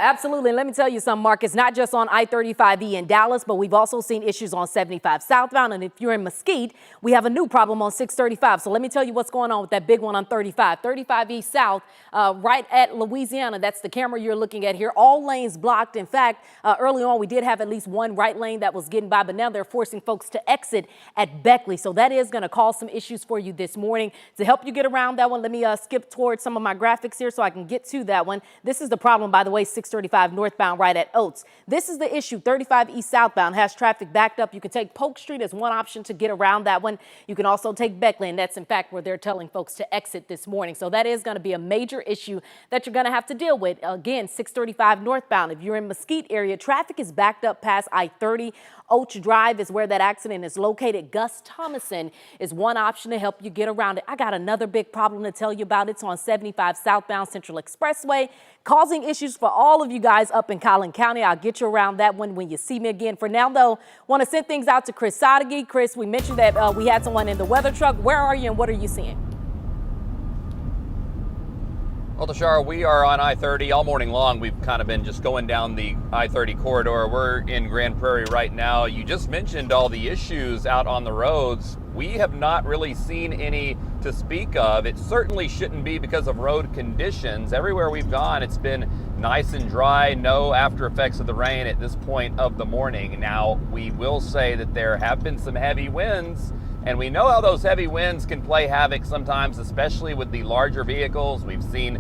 Absolutely. And let me tell you something, Mark. It's not just on I-35E in Dallas, but we've also seen issues on 75 southbound. And if you're in Mesquite, we have a new problem on 635. So let me tell you what's going on with that big one on 35. 35E south, right at Louisiana. That's the camera you're looking at here. All lanes blocked. In fact, early on, we did have at least one right lane that was getting by, but now they're forcing folks to exit at Beckley. So that is going to cause some issues for you this morning. To help you get around that one, let me skip towards some of my graphics here so I can get to that one. This is the problem, by the way, 635 northbound right at Oates. This is the issue. 35 east southbound has traffic backed up. You can take Polk Street as one option to get around that one. You can also take Beckley, and that's in fact where they're telling folks to exit this morning. So that is going to be a major issue that you're going to have to deal with. Again, 635 northbound. If you're in Mesquite area, traffic is backed up past I-30. Oach Drive is where that accident is located. Gus Thomason is one option to help you get around it. I got another big problem to tell you about. It's on 75 southbound Central Expressway, causing issues for all of you guys up in Collin County. I'll get you around that one when you see me again. For now, though, want to send things out to Chris Sadeghi. Chris, we mentioned that we had someone in the weather truck. Where are you and what are you seeing? Well, Tashara, we are on I-30 all morning long. We've kind of been just going down the I-30 corridor. We're in Grand Prairie right now. You just mentioned all the issues out on the roads. We have not really seen any to speak of. It certainly shouldn't be because of road conditions. Everywhere we've gone, it's been nice and dry, no after effects of the rain at this point of the morning. Now, we will say that there have been some heavy winds, and we know how those heavy winds can play havoc sometimes, especially with the larger vehicles. We've seen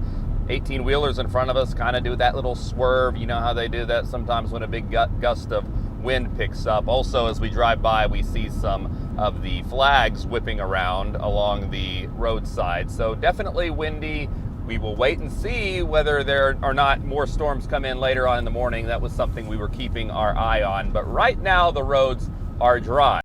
18-wheelers in front of us kind of do that little swerve. You know how they do that sometimes when a big gust of wind picks up. Also, as we drive by, we see some of the flags whipping around along the roadside. So definitely windy. We will wait and see whether there are not more storms come in later on in the morning. That was something we were keeping our eye on. But right now, the roads are dry.